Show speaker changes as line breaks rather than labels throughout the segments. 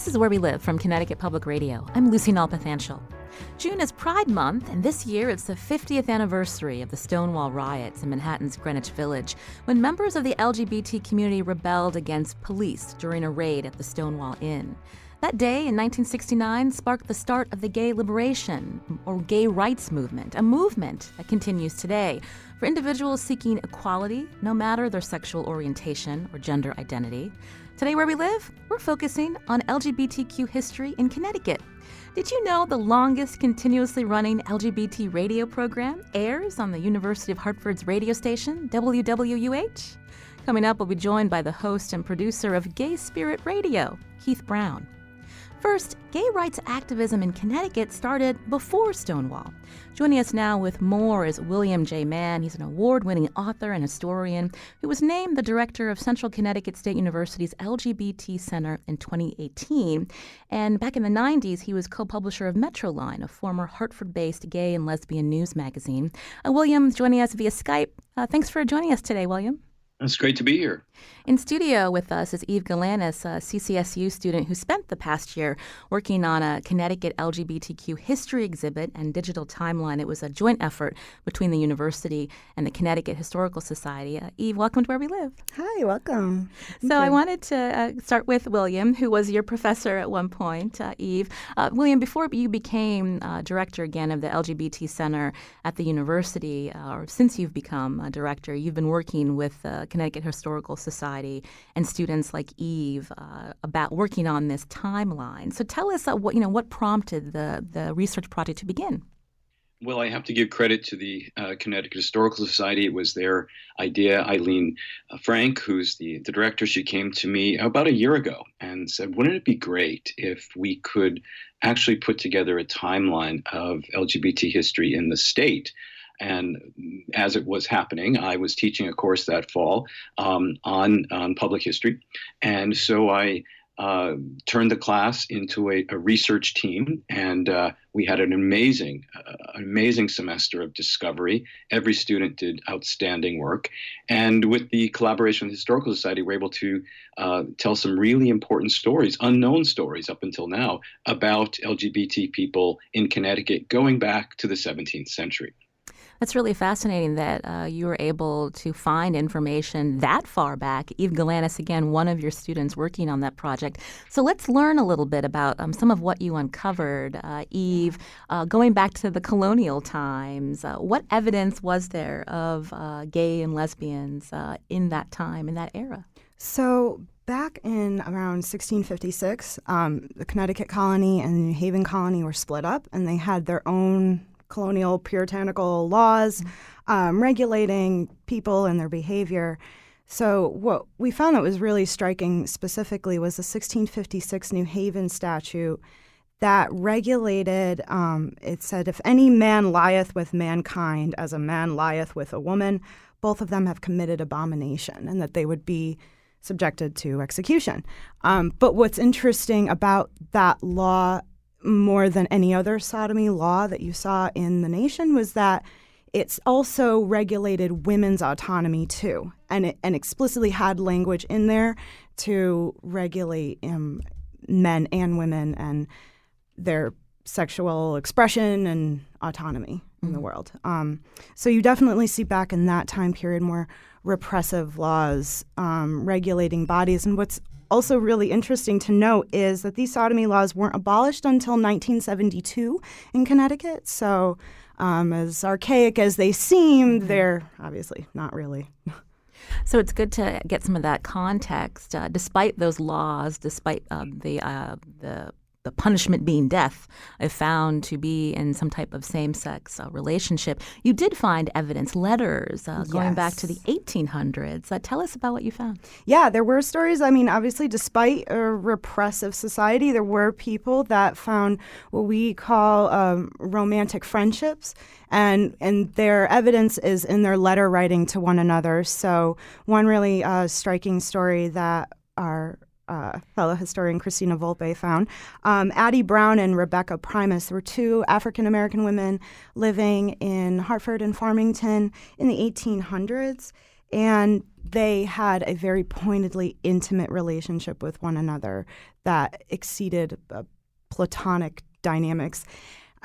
This is Where We Live from Connecticut Public Radio. I'm Lucy Nalpathanchel. June is Pride Month, and this year it's the 50th anniversary of the Stonewall riots in Manhattan's Greenwich Village, when members of the LGBT community rebelled against police during a raid at the Stonewall Inn. That day in 1969 sparked the start of the gay liberation, or gay rights movement, a movement that continues today for individuals seeking equality, no matter their sexual orientation or gender identity. Today, Where We Live, we're focusing on LGBTQ history in Connecticut. Did you know the longest continuously running LGBT radio program airs on the University of Hartford's radio station, WWUH? Coming up, we'll be joined by the host and producer of Gay Spirit Radio, Keith Brown. First, gay rights activism in Connecticut started before Stonewall. Joining us now with more is William J. Mann. He's an award-winning author and historian who was named the director of Central Connecticut State University's LGBT Center in 2018. And back in the 90s, he was co-publisher of Metroline, a former Hartford-based gay and lesbian news magazine. William, joining us via Skype. Thanks for joining us today, William.
It's great to be here.
In studio with us is Eve Galanis, a CCSU student who spent the past year working on a Connecticut LGBTQ history exhibit and digital timeline. It was a joint effort between the university and the Connecticut Historical Society. Eve, welcome to Where We Live.
Hi, welcome.
So I wanted to start with William, who was your professor at one point, Eve. William, before you became director again of the LGBT Center at the university, or since you've become a director, you've been working with the Connecticut Historical Society and students like Eve about working on this timeline. So tell us what prompted the research project to begin.
Well, I have to give credit to the Connecticut Historical Society. It was their idea. Eileen Frank, who's the director, she came to me about a year ago and said, wouldn't it be great if we could actually put together a timeline of LGBT history in the state? And as it was happening, I was teaching a course that fall on public history. And so I turned the class into a research team, and we had an amazing semester of discovery. Every student did outstanding work. And with the collaboration with the Historical Society, we're able to tell some really important stories, unknown stories up until now, about LGBT people in Connecticut going back to the 17th century.
That's really fascinating that you were able to find information that far back. Eve Galanis, again, one of your students working on that project. So let's learn a little bit about some of what you uncovered. Eve, going back to the colonial times, what evidence was there of gay and lesbians in that time, in that era?
So back in around 1656, the Connecticut colony and the New Haven colony were split up, and they had their own colonial puritanical laws regulating people and their behavior. So what we found that was really striking specifically was the 1656 New Haven statute that regulated, it said, if any man lieth with mankind as a man lieth with a woman, both of them have committed abomination, and that they would be subjected to execution. But what's interesting about that law, more than any other sodomy law that you saw in the nation, was that it's also regulated women's autonomy too, and it explicitly had language in there to regulate men and women and their sexual expression and autonomy in the world. So you definitely see back in that time period more repressive laws regulating bodies. And what's also really interesting to note is that these sodomy laws weren't abolished until 1972 in Connecticut. So as archaic as they seem, they're obviously not really.
So it's good to get some of that context. Despite those laws, despite the punishment being death, if found to be in some type of same-sex relationship, you did find evidence, letters going back to the 1800s. Tell us about what you found.
Yeah, there were stories. I mean, obviously, despite a repressive society, there were people that found what we call romantic friendships, and their evidence is in their letter writing to one another. So one really striking story that our fellow historian Christina Volpe found. Addie Brown and Rebecca Primus were two African-American women living in Hartford and Farmington in the 1800s. And they had a very pointedly intimate relationship with one another that exceeded platonic dynamics.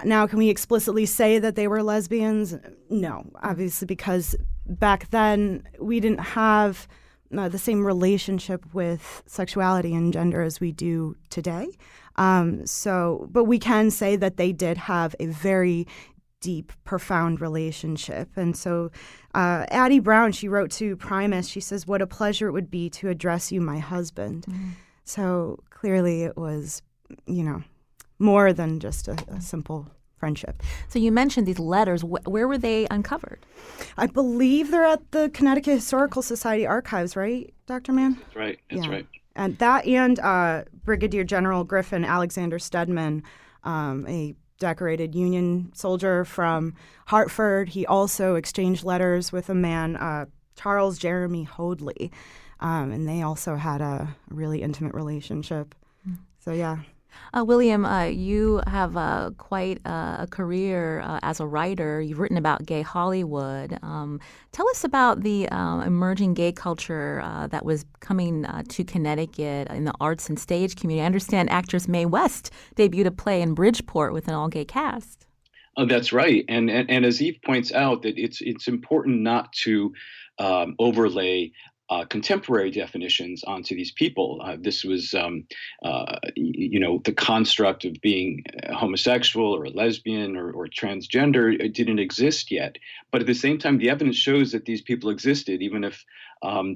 Now, can we explicitly say that they were lesbians? No, obviously, because back then we didn't have the same relationship with sexuality and gender as we do today. But we can say that they did have a very deep, profound relationship. And so Addie Brown, she wrote to Primus, she says, "What a pleasure it would be to address you, my husband." Mm-hmm. So clearly it was, more than just a simple friendship.
So you mentioned these letters. Where were they uncovered?
I believe they're at the Connecticut Historical Society archives, right, Dr. Mann?
That's right. That's right.
And that and Brigadier General Griffin Alexander Stedman, a decorated Union soldier from Hartford. He also exchanged letters with a man, Charles Jeremy Hoadley, and they also had a really intimate relationship. So, yeah.
William, you have quite a career as a writer. You've written about gay Hollywood. Tell us about the emerging gay culture that was coming to Connecticut in the arts and stage community. I understand actress Mae West debuted a play in Bridgeport with an all-gay cast.
Oh, that's right. And as Eve points out, that it's important not to overlay contemporary definitions onto these people. This was, the construct of being homosexual or a lesbian or transgender. It didn't exist yet. But at the same time, the evidence shows that these people existed, even if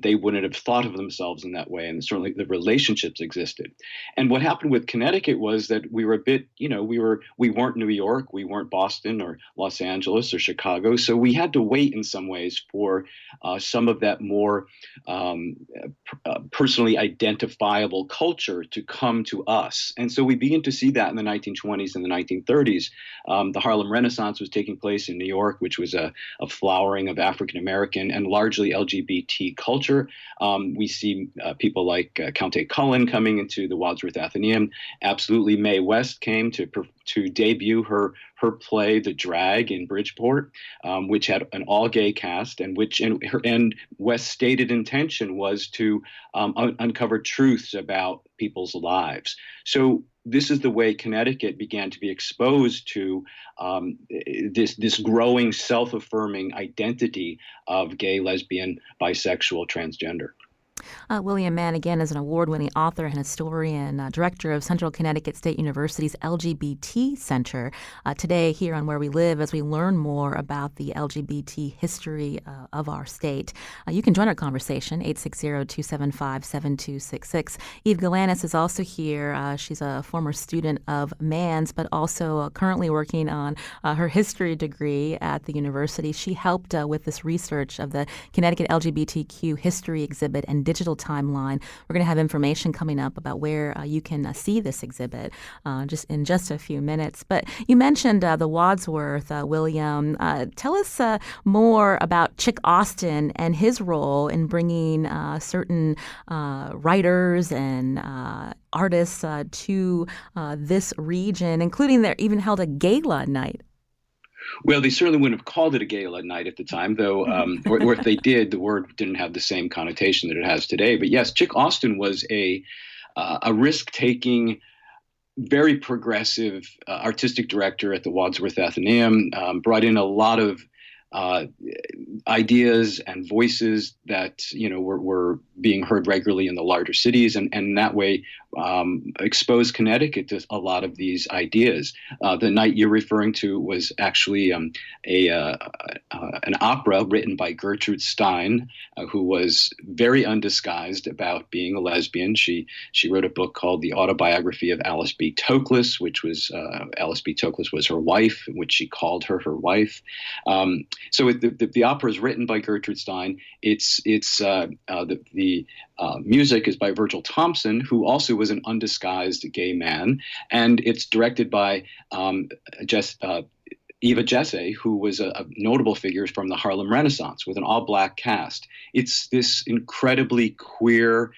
they wouldn't have thought of themselves in that way. And certainly the relationships existed. And what happened with Connecticut was that we were a bit, we weren't New York, we weren't Boston or Los Angeles or Chicago. So we had to wait in some ways for some of that more personally identifiable culture to come to us. And so we begin to see that in the 1920s and the 1930s. The Harlem Renaissance was taking place in New York, which was a flowering of African-American and largely LGBT culture. We see people like Countess Cullen coming into the Wadsworth Athenaeum. Absolutely, Mae West came to debut her play, The Drag, in Bridgeport, which had an all-gay cast, and West's stated intention was to uncover truths about people's lives. So this is the way Connecticut began to be exposed to this growing self-affirming identity of gay, lesbian, bisexual, transgender.
William Mann, again, is an award-winning author and historian, director of Central Connecticut State University's LGBT Center. Today, here on Where We Live, as we learn more about the LGBT history of our state. You can join our conversation, 860-275-7266. Eve Galanis is also here. She's a former student of Mann's, but also currently working on her history degree at the university. She helped with this research of the Connecticut LGBTQ history exhibit and digital timeline. We're going to have information coming up about where you can see this exhibit just in just a few minutes. But you mentioned the Wadsworth, William. Tell us more about Chick Austin and his role in bringing certain writers and artists to this region, including they even held a gala night.
Well, they certainly wouldn't have called it a gala night at the time, though, or if they did, the word didn't have the same connotation that it has today. But yes, Chick Austin was a risk-taking, very progressive artistic director at the Wadsworth Athenaeum, brought in a lot of ideas and voices that were being heard regularly in the larger cities, and in that way exposed Connecticut to a lot of these ideas. The night you're referring to was actually an opera written by Gertrude Stein, who was very undisguised about being a lesbian. She wrote a book called The Autobiography of Alice B. Toklas, which was Alice B. Toklas was her wife, which she called her wife. So the opera is written by Gertrude Stein. The music is by Virgil Thompson, who also was an undisguised gay man, and it's directed by Eva Jesse, who was a notable figure from the Harlem Renaissance, with an all-black cast. It's this incredibly queer,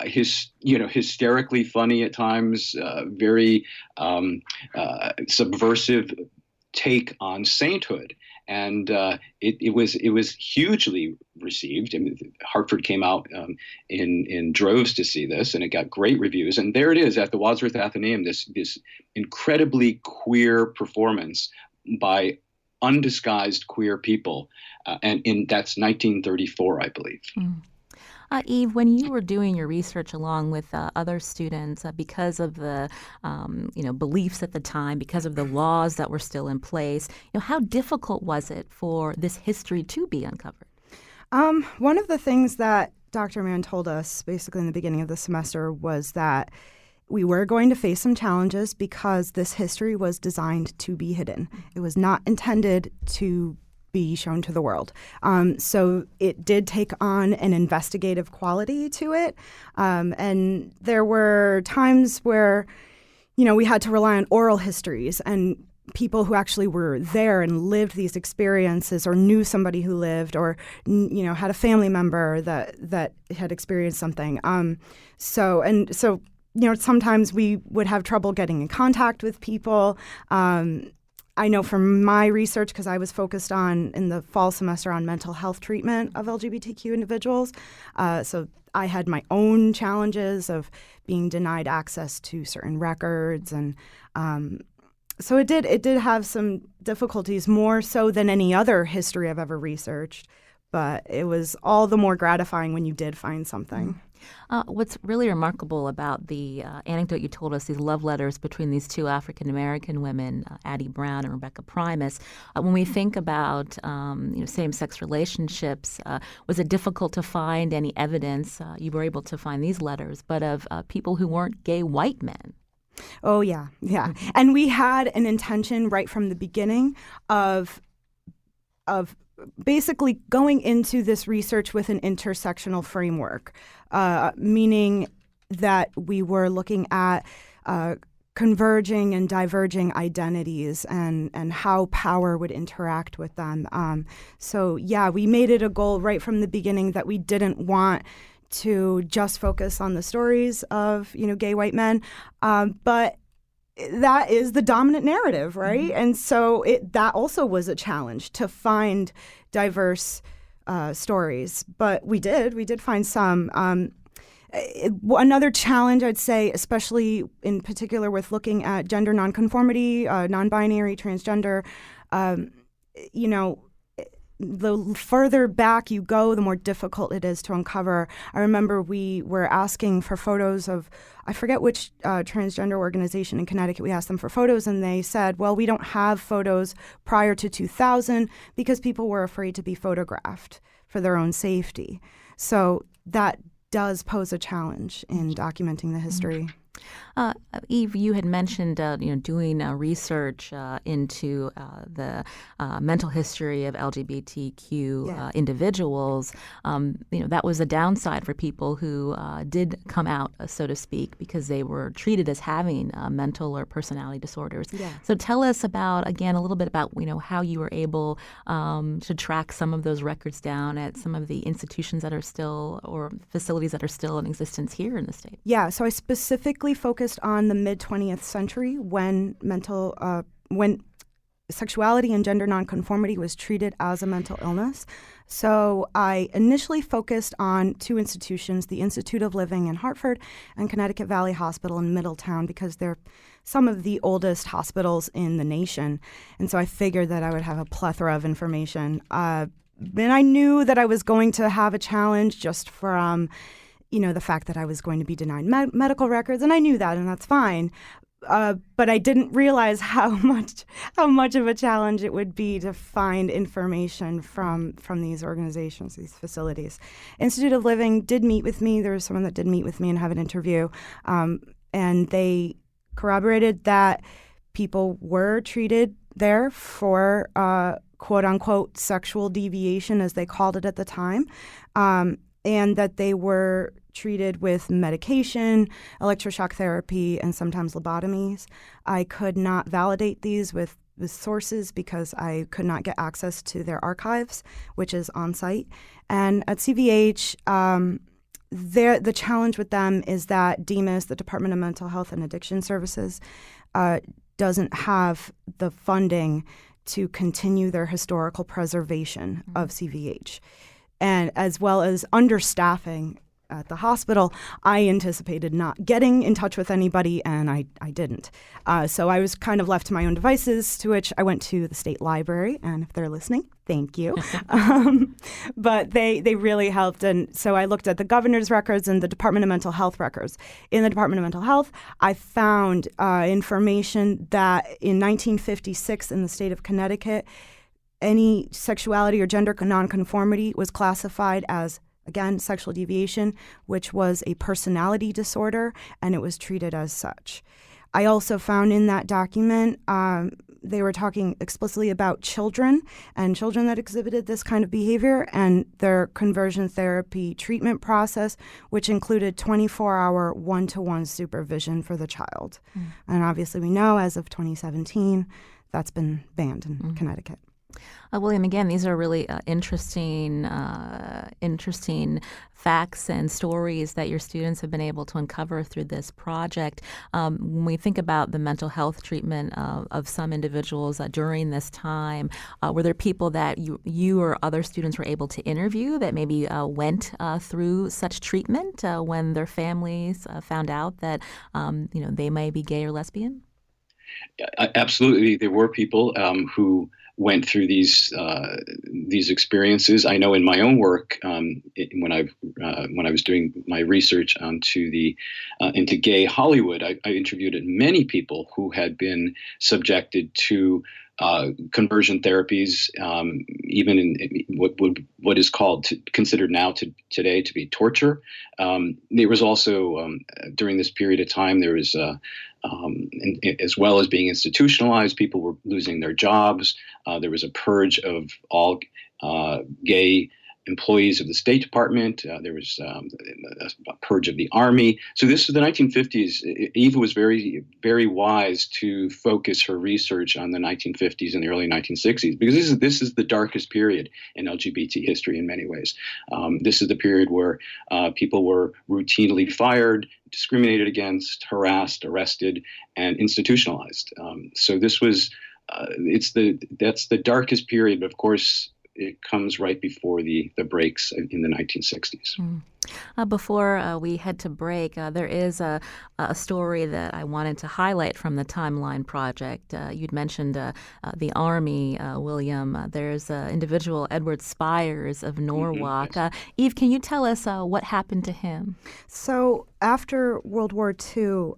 hysterically funny at times, very subversive take on sainthood. And it was hugely received. I mean, Hartford came out in droves to see this, and it got great reviews. And there it is at the Wadsworth Athenaeum, this incredibly queer performance by undisguised queer people, and that's 1934, I believe.
Eve, when you were doing your research along with other students, because of the beliefs at the time, because of the laws that were still in place, how difficult was it for this history to be uncovered?
One of the things that Dr. Mann told us basically in the beginning of the semester was that we were going to face some challenges because this history was designed to be hidden. It was not intended to be shown to the world. So it did take on an investigative quality to it. And there were times where, we had to rely on oral histories and people who actually were there and lived these experiences or knew somebody who lived or, had a family member that had experienced something. So sometimes we would have trouble getting in contact with people. I know from my research, because I was focused in the fall semester on mental health treatment of LGBTQ individuals. So I had my own challenges of being denied access to certain records. And so it did have some difficulties, more so than any other history I've ever researched. But it was all the more gratifying when you did find something.
What's really remarkable about the anecdote you told us, these love letters between these two African-American women, Addie Brown and Rebecca Primus, when we think about same-sex relationships, was it difficult to find any evidence? You were able to find these letters, but of people who weren't gay white men.
Oh, yeah. And we had an intention right from the beginning of basically going into this research with an intersectional framework, meaning that we were looking at converging and diverging identities and how power would interact with them. We made it a goal right from the beginning that we didn't want to just focus on the stories of, gay white men, but that is the dominant narrative, right? Mm-hmm. And so that also was a challenge to find diverse stories. But we did find some. Another challenge, I'd say, especially in particular with looking at gender nonconformity, non-binary, transgender, the further back you go, the more difficult it is to uncover. I remember we were asking for photos of, I forget which transgender organization in Connecticut, we asked them for photos, and they said, well, we don't have photos prior to 2000 because people were afraid to be photographed for their own safety. So that does pose a challenge in documenting the history.
Eve, you had mentioned doing research into the mental history of LGBTQ individuals. That was a downside for people who did come out, so to speak, because they were treated as having mental or personality disorders. Yeah. So tell us about, again, a little bit about how you were able to track some of those records down at some of the institutions that are still, or facilities that are still in existence here in the state.
Yeah, so I specifically focused on the mid-20th century when sexuality and gender nonconformity was treated as a mental illness. So I initially focused on two institutions, the Institute of Living in Hartford and Connecticut Valley Hospital in Middletown, because they're some of the oldest hospitals in the nation. And so I figured that I would have a plethora of information. And I knew that I was going to have a challenge just from the fact that I was going to be denied medical records, and I knew that, and that's fine. But I didn't realize how much of a challenge it would be to find information from these organizations, these facilities. Institute of Living did meet with me. There was someone that did meet with me and have an interview, and they corroborated that people were treated there for quote-unquote sexual deviation, as they called it at the time, and that they were treated with medication, electroshock therapy, and sometimes lobotomies. I could not validate these with sources because I could not get access to their archives, which is on site. And at CVH, the challenge with them is that DMHS, the Department of Mental Health and Addiction Services, doesn't have the funding to continue their historical preservation of CVH. And as well as understaffing at the hospital, I anticipated not getting in touch with anybody, and I didn't. So I was kind of left to my own devices, to which I went to the state library, and if they're listening, thank you. But they really helped, and so I looked at the governor's records and the Department of Mental Health records. In the Department of Mental Health, I found information that in 1956 in the state of Connecticut, any sexuality or gender nonconformity was classified as, again, sexual deviation, which was a personality disorder, and it was treated as such. I also found in that document they were talking explicitly about children and children that exhibited this kind of behavior and their conversion therapy treatment process, which included 24-hour one-to-one supervision for the child. And obviously we know as of 2017, that's been banned in Connecticut.
William, again, these are really interesting facts and stories that your students have been able to uncover through this project. When we think about the mental health treatment of some individuals during this time, were there people that you or other students were able to interview that maybe went through such treatment when their families found out that they may be gay or lesbian?
Absolutely, there were people who went through these experiences. I know in my own work, when I was doing my research into gay Hollywood, I interviewed many people who had been subjected to conversion therapies, even in what is considered now today to be torture. There was also during this period of time there was. As well as being institutionalized, people were losing their jobs. There was a purge of all gay employees of the State Department. There was a purge of the Army. So this is the 1950s. Eva was very, very wise to focus her research on the 1950s and the early 1960s, because this is the darkest period in LGBT history in many ways. This is the period where people were routinely fired, discriminated against, harassed, arrested, and institutionalized. So this was that's the darkest period. But of course, it comes right before the breaks in the 1960s.
Before we head to break, there is a story that I wanted to highlight from the Timeline Project. You'd mentioned the Army, William. There's individual Edward Spires of Norwalk.
Yes.
Eve, can you tell us what happened to him?
So after World War II,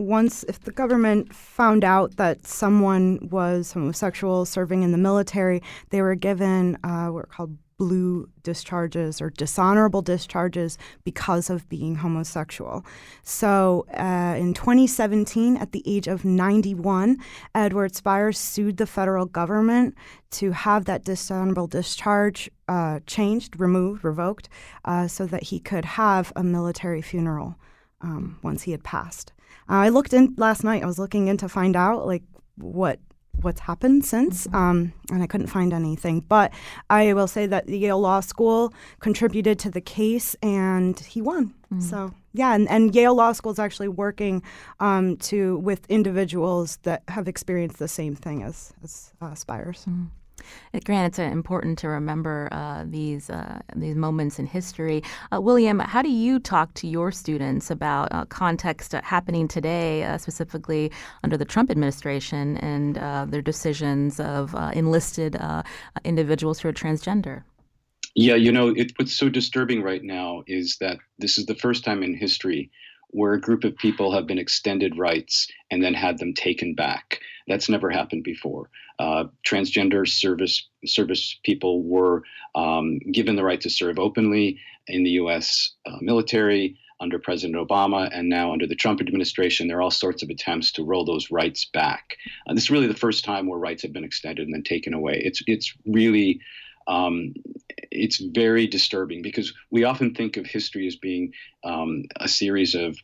if the government found out that someone was homosexual serving in the military, they were given what were called blue discharges or dishonorable discharges because of being homosexual. So in 2017, at the age of 91, Edward Spires sued the federal government to have that dishonorable discharge changed, removed, revoked, so that he could have a military funeral once he had passed. I looked in last night. I was looking in to find out what's happened since, and I couldn't find anything. But I will say that the Yale Law School contributed to the case, and he won. So yeah, and Yale Law School is actually working with individuals that have experienced the same thing as Spires.
Grant, it's important to remember these moments in history. William, how do you talk to your students about context happening today, specifically under the Trump administration and their decisions of enlisted individuals who are transgender?
Yeah, what's so disturbing right now is that this is the first time in history where a group of people have been extended rights and then had them taken back. That's never happened before. Transgender service people were given the right to serve openly in the U.S. Military under President Obama, and now under the Trump administration. There are all sorts of attempts to roll those rights back. This is really the first time where rights have been extended and then taken away. It's really it's very disturbing, because we often think of history as being a series of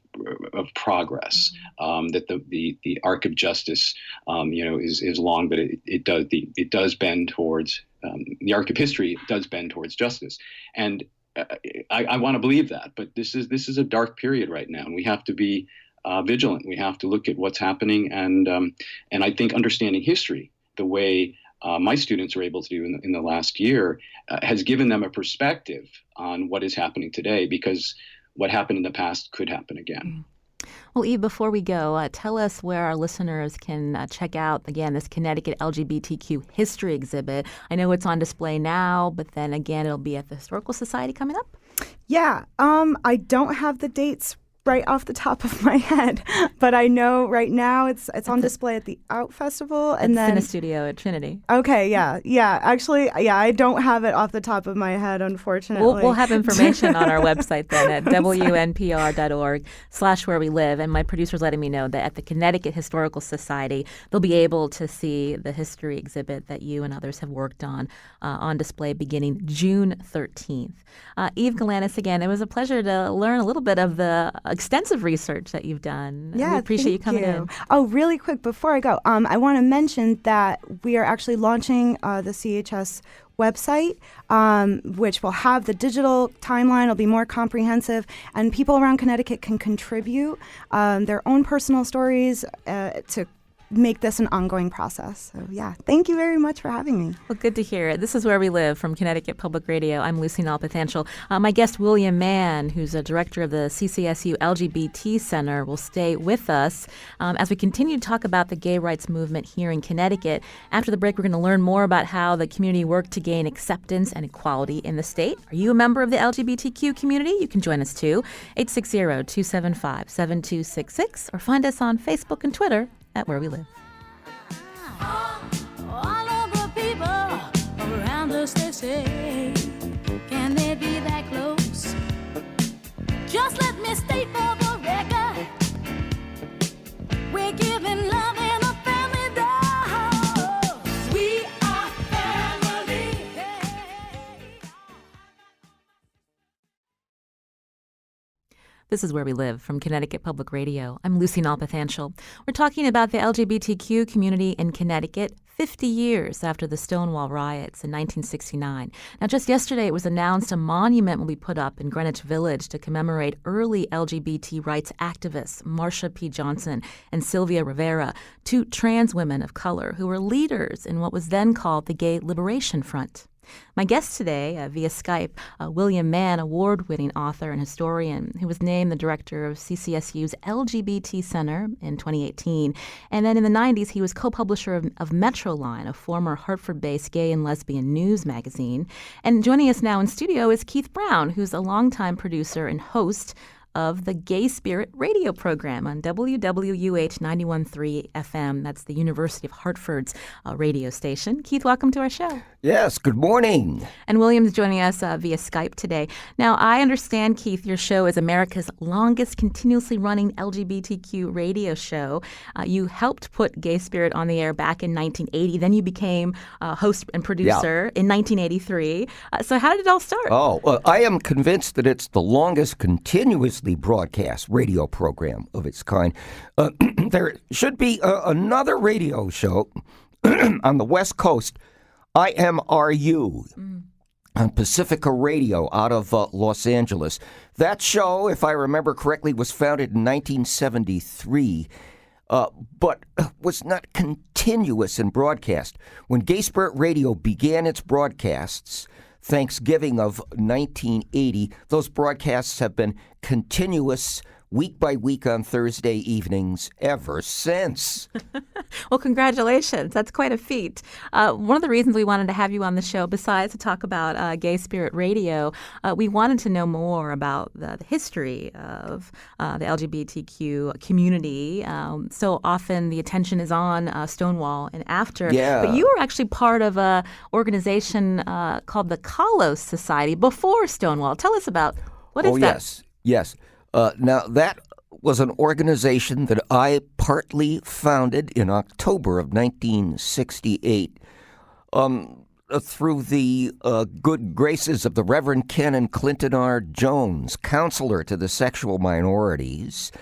progress, that the arc of justice is long, but it does bend towards the arc of history does bend towards justice, and I want to believe that, but this is a dark period right now, and we have to be vigilant. We have to look at what's happening, and I think understanding history the way my students are able to do in the last year has given them a perspective on what is happening today, because what happened in the past could happen again.
Well, Eve, before we go, tell us where our listeners can check out, again, this Connecticut LGBTQ history exhibit. I know it's on display now, but then again, it'll be at the Historical Society coming up.
Yeah, I don't have the dates right off the top of my head, but I know right now it's on display at the Out Festival, and then
in a studio at Trinity.
Okay, yeah. Actually, I don't have it off the top of my head, unfortunately.
We'll have information on our website then at wnpr.org/where we live. And my producer's letting me know that at the Connecticut Historical Society, they'll be able to see the history exhibit that you and others have worked on display beginning June 13th. Eve Galanis, again, it was a pleasure to learn a little bit of the extensive research that you've done.
Yeah,
we appreciate you coming in.
Oh, really quick before I go, I want to mention that we are actually launching the CHS website, which will have the digital timeline. It'll be more comprehensive, and people around Connecticut can contribute their own personal stories to make this an ongoing process. So yeah, thank you very much for having me.
Well, good to hear it. This is Where We Live from Connecticut Public Radio. I'm Lucy Nalpathanchel. My guest, William Mann, who's a director of the CCSU LGBT Center, will stay with us as we continue to talk about the gay rights movement here in Connecticut. After the break, we're going to learn more about how the community worked to gain acceptance and equality in the state. Are you a member of the LGBTQ community? You can join us too. 860-275-7266 or find us on Facebook and Twitter at Where We Live.
All of the people around us, they say, can they be that close? Just let me state for the record, we're giving love in a family dose. We are family.
This is Where We Live from Connecticut Public Radio. I'm Lucy Nalpathanchel. We're talking about the LGBTQ community in Connecticut 50 years after the Stonewall riots in 1969. Now, just yesterday, it was announced a monument will be put up in Greenwich Village to commemorate early LGBT rights activists Marsha P. Johnson and Sylvia Rivera, two trans women of color who were leaders in what was then called the Gay Liberation Front. My guest today, via Skype, William Mann, award-winning author and historian, who was named the director of CCSU's LGBT Center in 2018. And then in the 90s, he was co-publisher of Metroline, a former Hartford-based gay and lesbian news magazine. And joining us now in studio is Keith Brown, who's a longtime producer and host of the Gay Spirit radio program on WWUH 91.3 FM. That's the University of Hartford's radio station. Keith, welcome to our show.
Yes, good morning.
And William's joining us via Skype today. Now, I understand, Keith, your show is America's longest continuously running LGBTQ radio show. You helped put Gay Spirit on the air back in 1980. Then you became host and producer in 1983. So how did it all start?
I am convinced that it's the longest continuously broadcast radio program of its kind. There should be another radio show on the West Coast, IMRU, on Pacifica Radio out of Los Angeles. That show, if I remember correctly, was founded in 1973, but was not continuous in broadcast. When Gay Spirit Radio began its broadcasts, Thanksgiving of 1980, those broadcasts have been continuous week by week on Thursday evenings ever since.
Well, congratulations. That's quite a feat. One of the reasons we wanted to have you on the show, besides to talk about Gay Spirit Radio, we wanted to know more about the history of the LGBTQ community. So often the attention is on Stonewall and after.
Yeah.
But you were actually part of an organization called the Kalos Society before Stonewall. Tell us about what is that?
Yes. Now, that was an organization that I partly founded in October of 1968 through the good graces of the Reverend Canon Clinton R. Jones, counselor to the sexual minorities.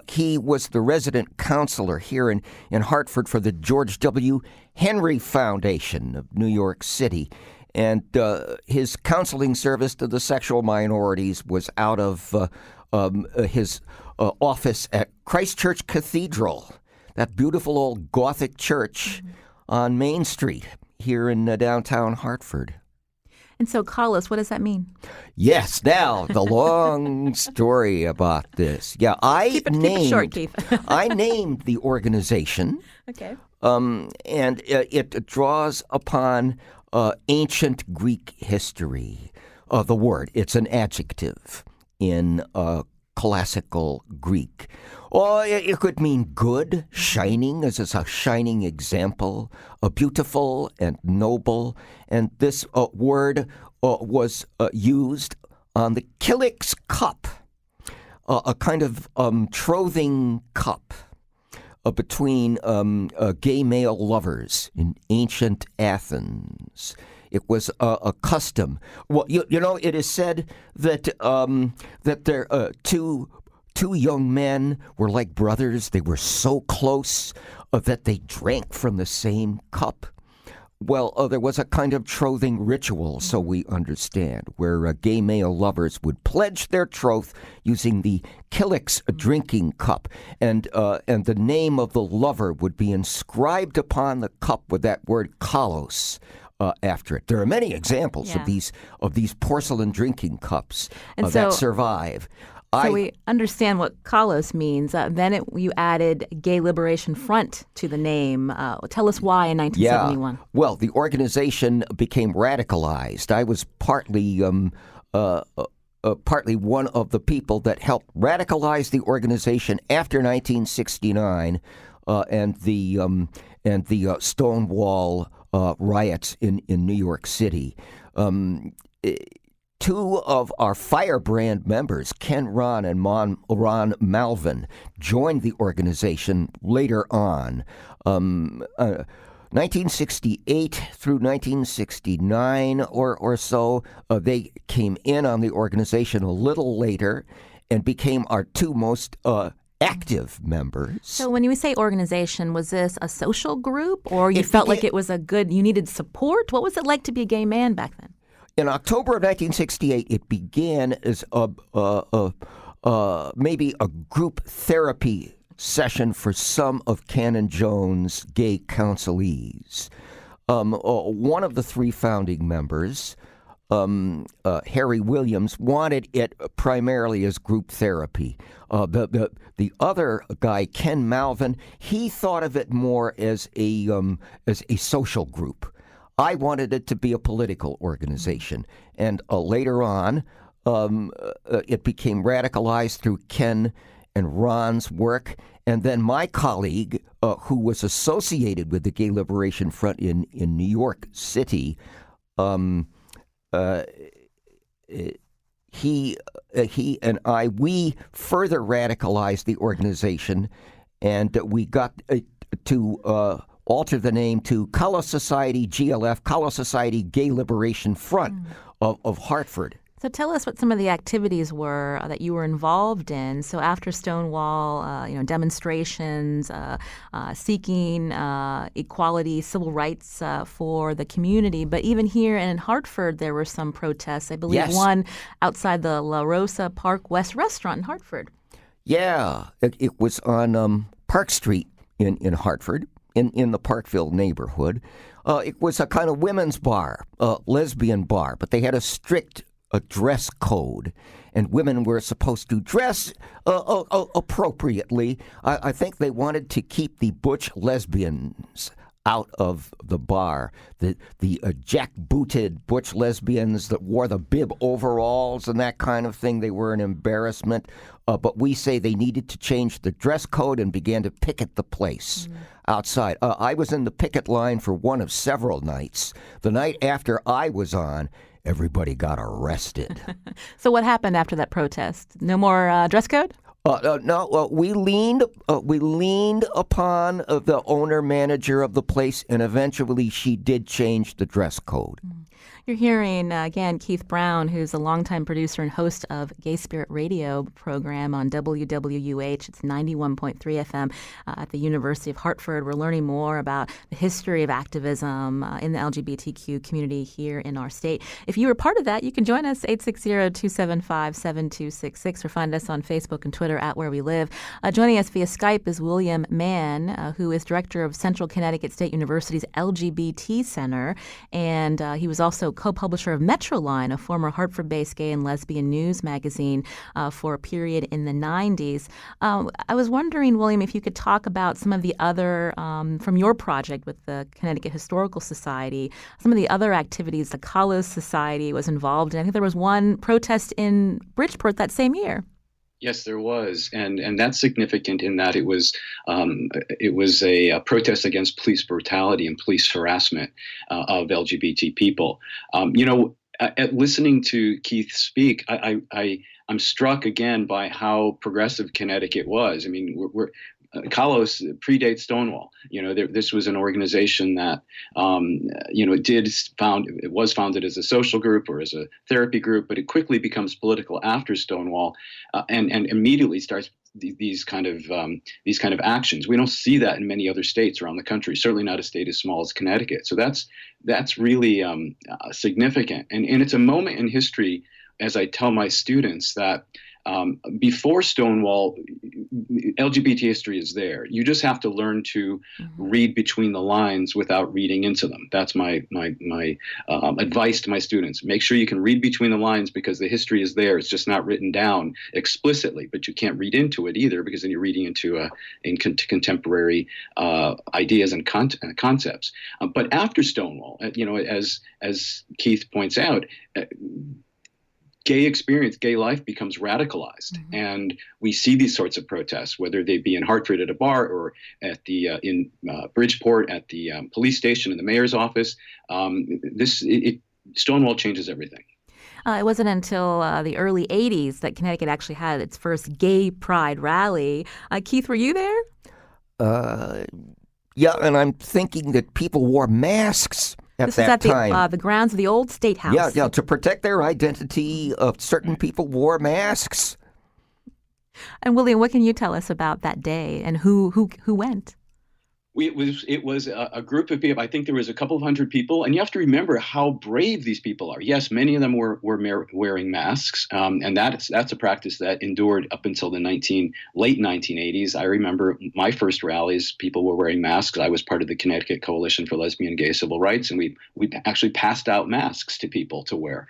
He was the resident counselor here in Hartford for the George W. Henry Foundation of New York City. And his counseling service to the sexual minorities was out of his office at Christ Church Cathedral, that beautiful old Gothic church on Main Street here in downtown Hartford.
And so, Carlos, what does that mean?
Yes, now the long story about this. Yeah,
Keep it short, Keith.
I named the organization.
Okay.
And it draws upon ancient Greek history. The word, it's an adjective in classical Greek. Or it could mean good, shining, as is a shining example, beautiful and noble. And this word was used on the Kilix cup, a kind of trothing cup between gay male lovers in ancient Athens. It was a custom. Well, you know, it is said that that there two young men were like brothers. They were so close that they drank from the same cup. Well, there was a kind of trothing ritual, so we understand, where gay male lovers would pledge their troth using the Kilix drinking cup, and the name of the lover would be inscribed upon the cup with that word kalos after it. There are many examples of these porcelain drinking cups that survive.
So we understand what kalos means. Then you added Gay Liberation Front to the name. Tell us why in 1971.
Yeah. Well, the organization became radicalized. I was partly one of the people that helped radicalize the organization after 1969 and the Stonewall riots in New York City. Two of our firebrand members, Ken Ron and Ron Malvin, joined the organization later on. 1968 through 1969 or so, they came in on the organization a little later and became our two most active members.
So when you say organization, was this a social group, or you felt like it was you needed support? What was it like to be a gay man back then?
In October of 1968, it began as maybe a group therapy session for some of Canon Jones' gay counselees. One of the three founding members, Harry Williams, wanted it primarily as group therapy. The other guy, Ken Malvin, he thought of it more as a social group. I wanted it to be a political organization. And later on, it became radicalized through Ken and Ron's work. And then my colleague, who was associated with the Gay Liberation Front in New York City, he and I, we further radicalized the organization, and we got to alter the name to Color Society GLF, Color Society Gay Liberation Front of Hartford.
So tell us what some of the activities were that you were involved in. So after Stonewall, demonstrations, seeking equality, civil rights for the community. But even here in Hartford, there were some protests. I believe one outside the La Rosa Park West restaurant in Hartford.
Yeah, it was on Park Street in Hartford. In the Parkville neighborhood. It was a kind of women's bar, lesbian bar, but they had a strict dress code, and women were supposed to dress appropriately. I think they wanted to keep the butch lesbians out of the bar. The jack-booted butch lesbians that wore the bib overalls and that kind of thing, they were an embarrassment. But we say they needed to change the dress code and began to picket the place outside. I was in the picket line for one of several nights. The night after I was on, everybody got arrested.
So what happened after that protest? No more dress code?
No, we leaned upon the owner-manager of the place, and eventually she did change the dress code.
You're hearing, again, Keith Brown, who's a longtime producer and host of Gay Spirit Radio program on WWUH. It's 91.3 FM at the University of Hartford. We're learning more about the history of activism in the LGBTQ community here in our state. If you were part of that, you can join us, 860-275-7266, or find us on Facebook and Twitter at Where We Live. Joining us via Skype is William Mann, who is director of Central Connecticut State University's LGBT Center, and he was also co-publisher of Metroline, a former Hartford-based gay and lesbian news magazine for a period in the 90s. I was wondering, William, if you could talk about some of the other, from your project with the Connecticut Historical Society, some of the other activities the Kalos Society was involved in. I think there was one protest in Bridgeport that same year.
Yes, there was, and that's significant in that it was a protest against police brutality and police harassment of LGBT people. At listening to Keith speak, I'm struck again by how progressive Connecticut was. I mean, Kalos predates Stonewall. This was an organization that, it was founded as a social group or as a therapy group, but it quickly becomes political after Stonewall, and immediately starts these kind of actions. We don't see that in many other states around the country. Certainly not a state as small as Connecticut. So that's really significant, and it's a moment in history, as I tell my students, that before Stonewall, LGBT history is there. You just have to learn to read between the lines without reading into them. That's my advice to my students. Make sure you can read between the lines, because the history is there. It's just not written down explicitly, but you can't read into it either, because then you're reading into contemporary ideas and concepts. But after Stonewall, as Keith points out, gay life becomes radicalized, and we see these sorts of protests, whether they be in Hartford at a bar or at in Bridgeport at the police station in the mayor's office. Stonewall changes everything.
It wasn't until the early 80s that Connecticut actually had its first gay pride rally. Keith, were you there?
Yeah, and I'm thinking that people wore masks.
This was at the grounds of the old State House.
Yeah, to protect their identity, certain people wore masks.
And William, what can you tell us about that day and who went?
It was a group of people. I think there was a couple of hundred people, and you have to remember how brave these people are. Yes, many of them were wearing masks, and that's a practice that endured up until the late 1980s. I remember my first rallies; people were wearing masks. I was part of the Connecticut Coalition for Lesbian and Gay Civil Rights, and we actually passed out masks to people to wear,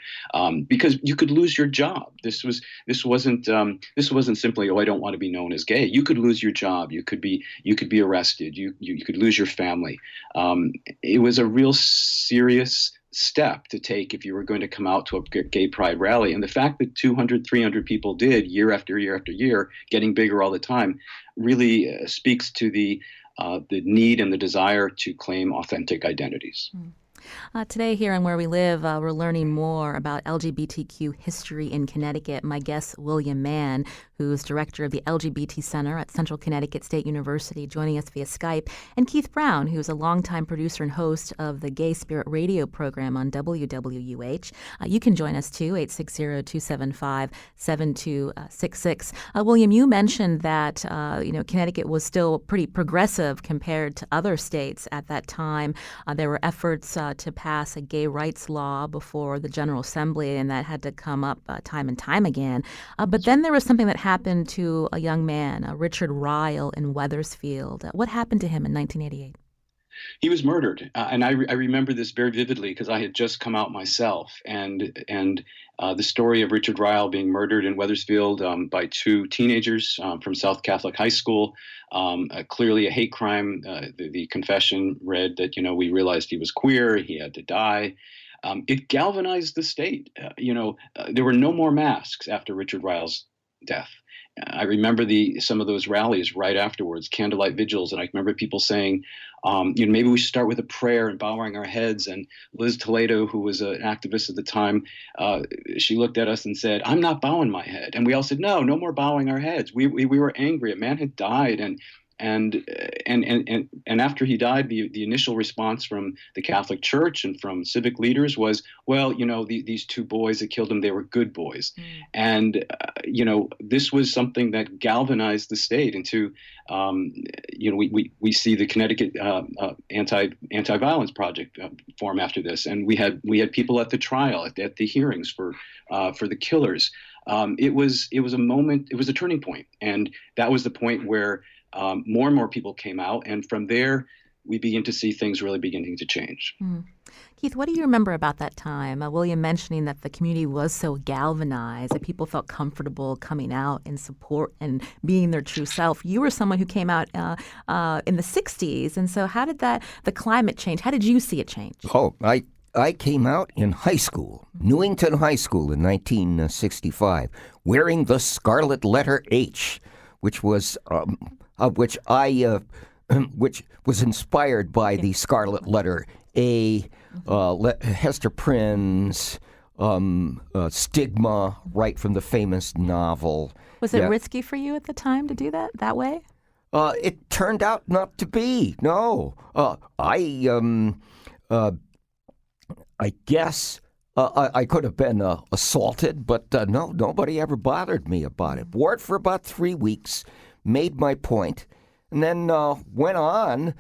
because you could lose your job. This wasn't simply, I don't want to be known as gay. You could lose your job. You could be arrested. You could lose your family. It was a real serious step to take if you were going to come out to a gay pride rally. And the fact that 200, 300 people did year after year after year, getting bigger all the time, really speaks to the need and the desire to claim authentic identities.
Today here on Where We Live, we're learning more about LGBTQ history in Connecticut. My guest, William Mann, who's director of the LGBT Center at Central Connecticut State University, joining us via Skype, and Keith Brown, who's a longtime producer and host of the Gay Spirit Radio program on WWUH. You can join us too, 860-275-7266. William, you mentioned that Connecticut was still pretty progressive compared to other states at that time. There were efforts to pass a gay rights law before the General Assembly, and that had to come up time and time again. But then there was something that happened to a young man, Richard Ryle in Wethersfield. What happened to him in 1988?
He was murdered, and I remember this very vividly because I had just come out myself, and the story of Richard Ryle being murdered in Wethersfield by two teenagers from South Catholic High School, clearly a hate crime. The confession read that we realized he was queer, he had to die. It galvanized the state. There were no more masks after Richard Ryle's death. I remember some of those rallies right afterwards, candlelight vigils, and I remember people saying, maybe we should start with a prayer and bowing our heads. And Liz Toledo, who was an activist at the time, she looked at us and said, "I'm not bowing my head." And we all said, no more bowing our heads. We were angry. A man had died, and And after he died, the initial response from the Catholic Church and from civic leaders was, well, these two boys that killed him, they were good boys. And this was something that galvanized the state into, we see the Connecticut Anti-Violence Project form after this, and we had people at the trial, at the hearings for the killers. It was a moment. It was a turning point, and that was the point where more and more people came out, and from there, we begin to see things really beginning to change.
Keith, what do you remember about that time? William mentioning that the community was so galvanized, that people felt comfortable coming out in support and being their true self. You were someone who came out in the 60s, and so how did the climate change? How did you see it change?
Oh, I came out in high school, Newington High School in 1965, wearing the scarlet letter H, which was which was inspired by the scarlet letter A, Hester Prynne's stigma, right from the famous novel.
Was it risky for you at the time to do that way?
It turned out not to be. No, I guess I could have been assaulted, but no, nobody ever bothered me about it. Wore it for about 3 weeks, made my point, and then went on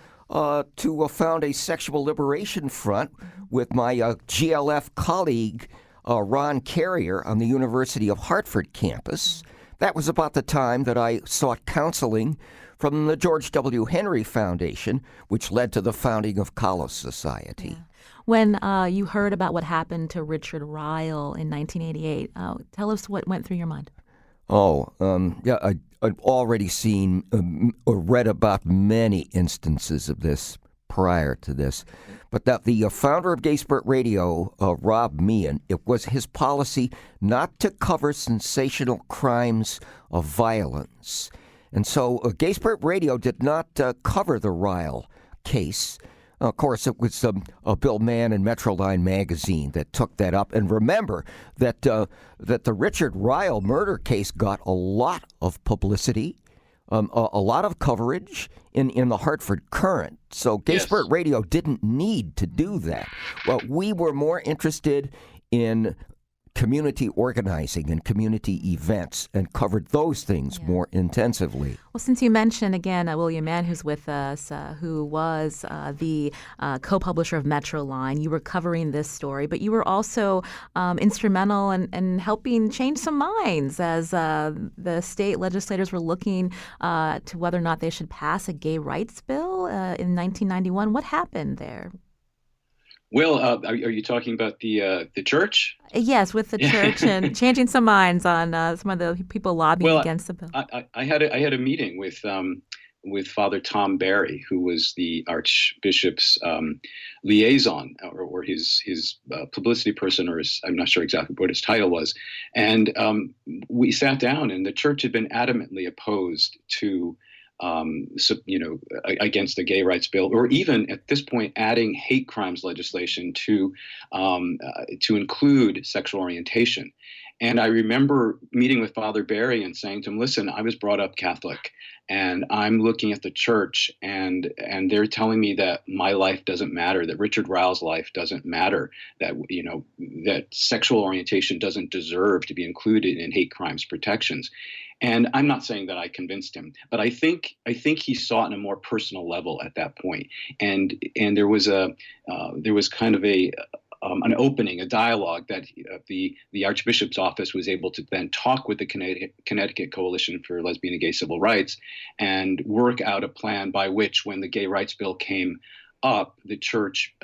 to found a sexual liberation front with my GLF colleague, Ron Carrier, on the University of Hartford campus. That was about the time that I sought counseling from the George W. Henry Foundation, which led to the founding of Kalos Society.
Yeah. When you heard about what happened to Richard Ryle in 1988, tell us what went through your mind. I'd already seen or read about many instances of this prior to this. But that the founder of Gay Spirit Radio, Rob Meehan, it was his policy not to cover sensational crimes of violence. And so Gay Spirit Radio did not cover the Ryle case. Of course, it was Bill Mann and Metroline magazine that took that up. And remember that the Richard Ryle murder case got a lot of publicity, a lot of coverage in the Hartford Courant. So Gay Spirit Radio didn't need to do that. Well, we were more interested in community organizing and community events and covered those things more intensively. Well, since you mentioned, again, William Mann, who's with us, who was the co-publisher of Metroline, you were covering this story, but you were also instrumental in helping change some minds as the state legislators were looking to whether or not they should pass a gay rights bill in 1991. What happened there?
Well, are you talking about the church?
Yes, with the church and changing some minds on some of the people lobbying against the bill.
I had a meeting with Father Tom Barry, who was the Archbishop's liaison or his publicity person, or I'm not sure exactly what his title was. And we sat down, and the church had been adamantly opposed to against the gay rights bill, or even at this point adding hate crimes legislation to include sexual orientation. And I remember meeting with Father Barry and saying to him, listen, I was brought up Catholic, and I'm looking at the church, and they're telling me that my life doesn't matter, that Richard Ryle's life doesn't matter, that that sexual orientation doesn't deserve to be included in hate crimes protections. And I'm not saying that I convinced him, but I think he saw it on a more personal level at that point. And there was kind of an opening, a dialogue that the Archbishop's office was able to then talk with the Connecticut Coalition for Lesbian and Gay Civil Rights and work out a plan by which, when the gay rights bill came up, the church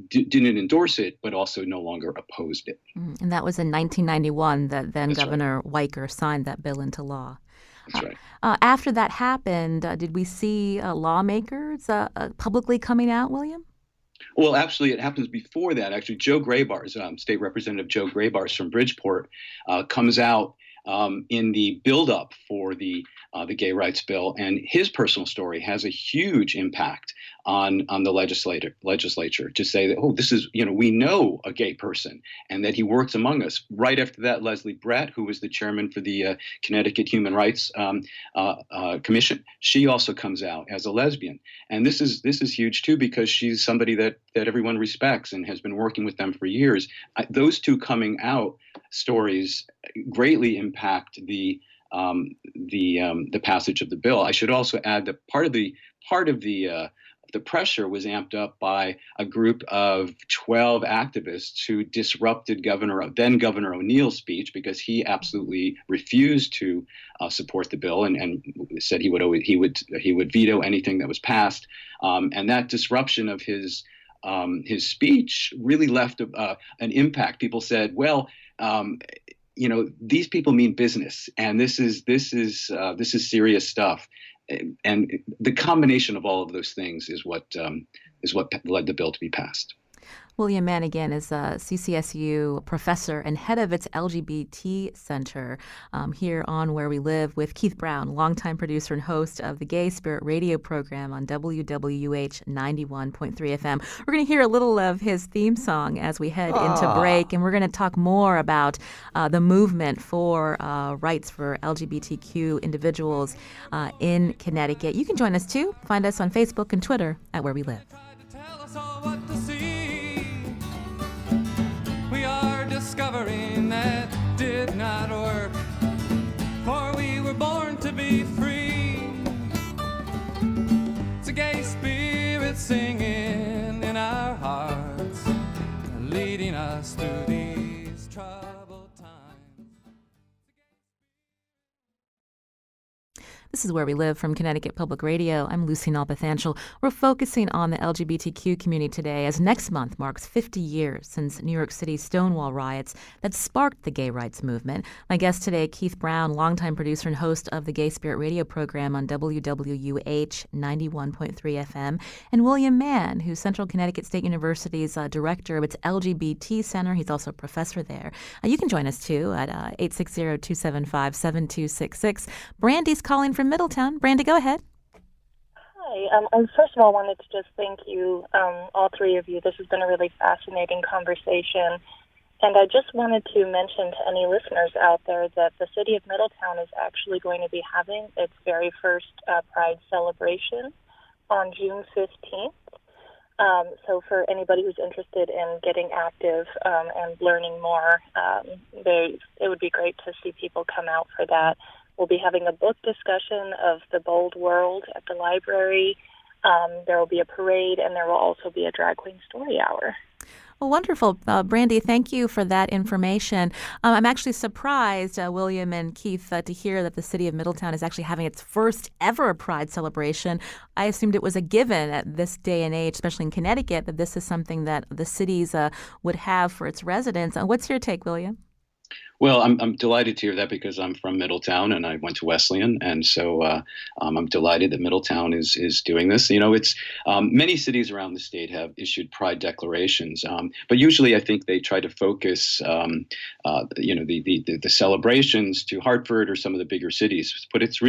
didn't endorse it, but also no longer opposed it.
And that was in 1991 that then
That's
Governor Weicker signed that bill into law.
That's right.
After that happened, did we see lawmakers publicly coming out, William?
Well, actually, it happens before that. Actually, Joe Graybars, State Representative Joe Graybars from Bridgeport, comes out in the buildup for the gay rights bill, and his personal story has a huge impact on the legislature to say that, oh, this is, we know a gay person and that he works among us. Right after that, Leslie Brett, who was the chairman for the Connecticut Human Rights Commission, she also comes out as a lesbian, and this is huge too, because she's somebody that everyone respects and has been working with them for years. Those two coming out stories greatly impact the passage of the bill. I should also add that part of the pressure was amped up by a group of 12 activists who disrupted then Governor O'Neill's speech, because he absolutely refused to support the bill and said he would veto anything that was passed. And that disruption of his speech really left an impact. People said, well, these people mean business, and this is serious stuff. And the combination of all of those things is what led the bill to be passed.
William Mannigan is a CCSU professor and head of its LGBT Center here on Where We Live, with Keith Brown, longtime producer and host of the Gay Spirit radio program on WWUH 91.3 FM. We're going to hear a little of his theme song as we head into break, and we're going to talk more about the movement for rights for LGBTQ individuals in Connecticut. You can join us too. Find us on Facebook and Twitter at Where We Live.
Discovering that did not work, for we were born to be free. It's a gay spirit singing in our hearts, leading us through these troubled times.
This is Where We Live from Connecticut Public Radio. I'm Lucy Nalpathanchel. We're focusing on the LGBTQ community today, as next month marks 50 years since New York City's Stonewall riots that sparked the gay rights movement. My guest today, Keith Brown, longtime producer and host of the Gay Spirit radio program on WWUH 91.3 FM, and William Mann, who's Central Connecticut State University's director of its LGBT Center. He's also a professor there. You can join us, too, at 860-275-7266. Brandy's calling from Middletown. Brandy, go ahead.
Hi. I first of all wanted to just thank you, all three of you. This has been a really fascinating conversation. And I just wanted to mention to any listeners out there that the city of Middletown is actually going to be having its very first Pride celebration on June 15th. So for anybody who's interested in getting active and learning more, it would be great to see people come out for that. We'll be having a book discussion of The Bold World at the library. There will be a parade, and there will also be a drag queen story hour.
Well, wonderful. Brandy, thank you for that information. I'm actually surprised, William and Keith, to hear that the city of Middletown is actually having its first ever Pride celebration. I assumed it was a given at this day and age, especially in Connecticut, that this is something that the cities would have for its residents. What's your take, William?
Well, I'm delighted to hear that, because I'm from Middletown and I went to Wesleyan, and so I'm delighted that Middletown is doing this. It's many cities around the state have issued Pride declarations, but usually I think they try to focus, the celebrations to Hartford or some of the bigger cities. But it's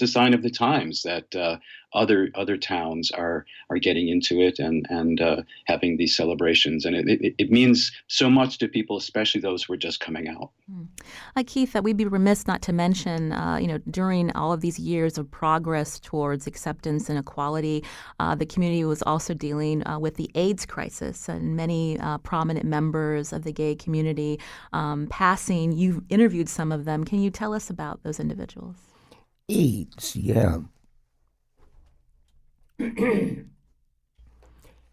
a sign of the times that other towns are getting into it and having these celebrations, and it means so much to people, especially those who are just coming out.
Keith, we'd be remiss not to mention, during all of these years of progress towards acceptance and equality, the community was also dealing with the AIDS crisis, and many prominent members of the gay community passing. You've interviewed some of them. Can you tell us about those individuals?
AIDS, yeah.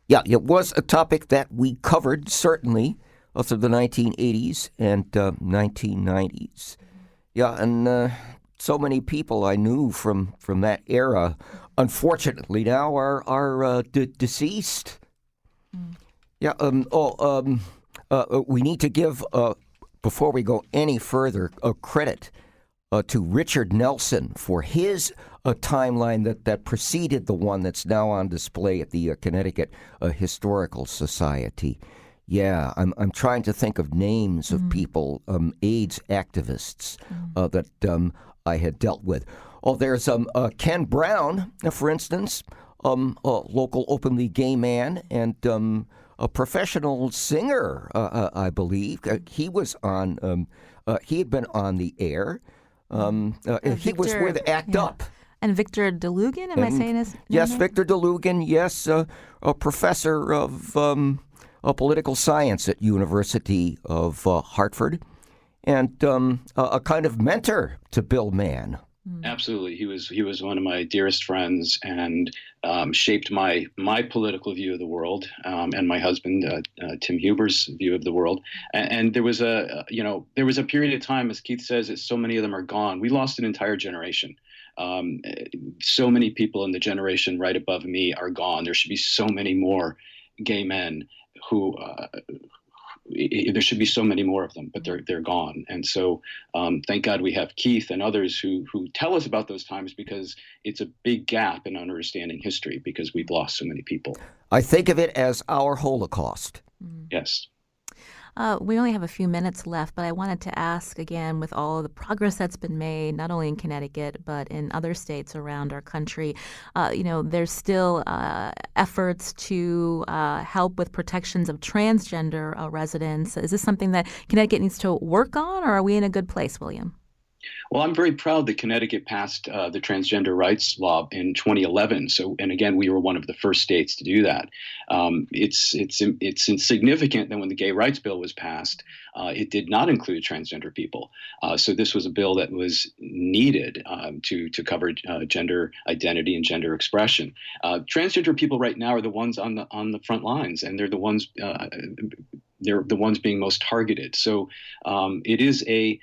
Yeah, it was a topic that we covered, certainly, through the 1980s and 1990s. Yeah, and so many people I knew from that era, unfortunately, now are deceased. Yeah, we need to give, before we go any further, credit to Richard Nelson for his timeline that preceded the one that's now on display at the Connecticut Historical Society. Yeah, I'm trying to think of names of people, AIDS activists that I had dealt with. Oh, there's Ken Brown, for instance, a local openly gay man and a professional singer, I believe. He was on. He had been on the air. He was with Act Up.
And Victor DeLugan, am I saying his name?
Yes, Victor DeLugan, yes, a professor of political science at University of Hartford, and a kind of mentor to Bill Mann.
Absolutely, he was one of my dearest friends and shaped my political view of the world and my husband Tim Huber's view of the world. And there was a period of time, as Keith says, that so many of them are gone. We lost an entire generation. So many people in the generation right above me are gone. There should be so many more gay men who. There should be so many more of them, but they're gone. And so, thank God we have Keith and others who tell us about those times, because it's a big gap in understanding history because we've lost so many people.
I think of it as our Holocaust.
Yes.
We only have a few minutes left, but I wanted to ask again, with all of the progress that's been made, not only in Connecticut, but in other states around our country, there's still efforts to help with protections of transgender residents. Is this something that Connecticut needs to work on, or are we in a good place, William?
Well, I'm very proud that Connecticut passed the transgender rights law in 2011. And again, we were one of the first states to do that. It's insignificant that when the gay rights bill was passed, it did not include transgender people. So this was a bill that was needed to cover gender identity and gender expression. Transgender people right now are the ones on the front lines, and they're the ones being most targeted. So it is a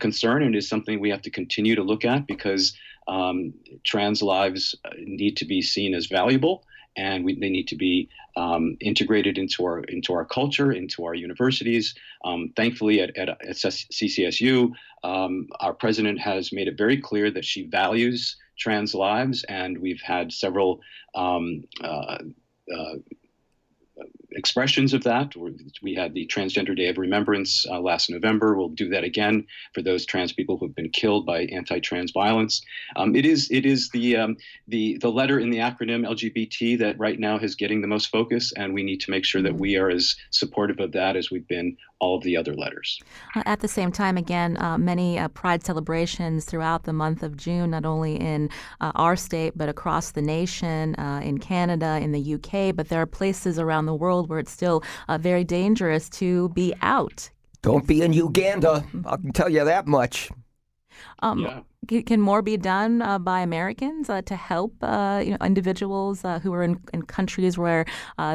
concern, and is something we have to continue to look at, because trans lives need to be seen as valuable, and they need to be integrated into our culture, into our universities. Thankfully, at CCSU, our president has made it very clear that she values trans lives, and we've had several expressions of that. We had the Transgender Day of Remembrance last November. We'll do that again for those trans people who have been killed by anti-trans violence. It is the letter in the acronym LGBT that right now is getting the most focus, and we need to make sure that we are as supportive of that as we've been all of the other letters.
At the same time, again, many Pride celebrations throughout the month of June, not only in our state, but across the nation, in Canada, in the UK. But there are places around the world where it's still very dangerous to be out.
Don't be in Uganda. I can tell you that much.
Can more be done by Americans to help individuals who are in countries where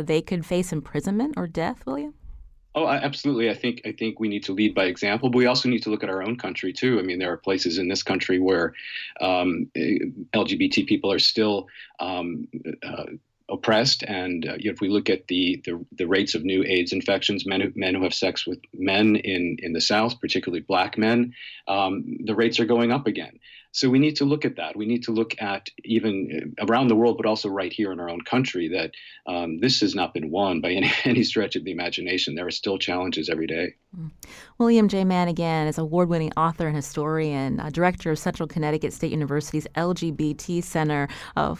they could face imprisonment or death, William?
Oh, absolutely. I think we need to lead by example, but we also need to look at our own country too. I mean, there are places in this country where LGBT people are still oppressed, and if we look at the rates of new AIDS infections, men who have sex with men in the South, particularly Black men, the rates are going up again. So we need to look at that. We need to look at, even around the world, but also right here in our own country, that this has not been won by any stretch of the imagination. There are still challenges every day.
William J. Mann, again, is award-winning author and historian, director of Central Connecticut State University's LGBT Center,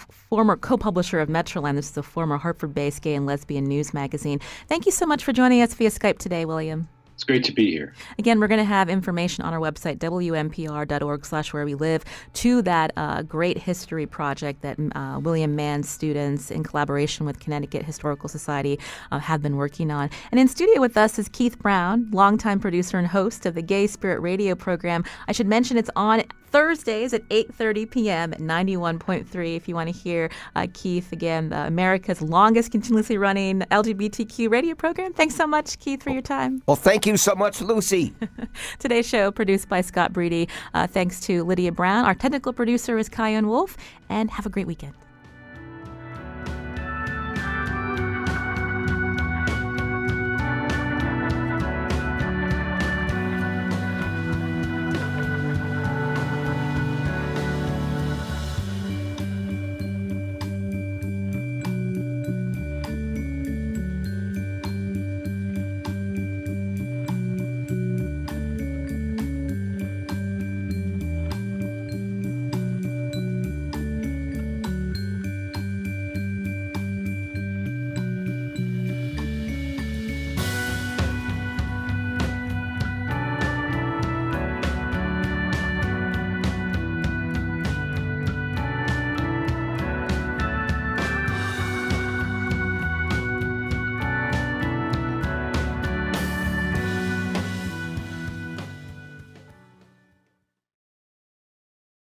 former co-publisher of Metroland. This is a former Hartford-based gay and lesbian news magazine. Thank you so much for joining us via Skype today, William.
It's great to be here.
Again, we're going to have information on our website, wnpr.org/wherewelive, to that great history project that William Mann's students, in collaboration with Connecticut Historical Society, have been working on. And in studio with us is Keith Brown, longtime producer and host of the Gay Spirit radio program. I should mention it's on Thursdays at 8:30 p.m. at 91.3 if you want to hear Keith, again, America's longest continuously running LGBTQ radio program. Thanks so much, Keith, for your time.
Well, thank you so much, Lucy.
Today's show produced by Scott Breedy. Thanks to Lydia Brown. Our technical producer is Kyan Wolf. And have a great weekend.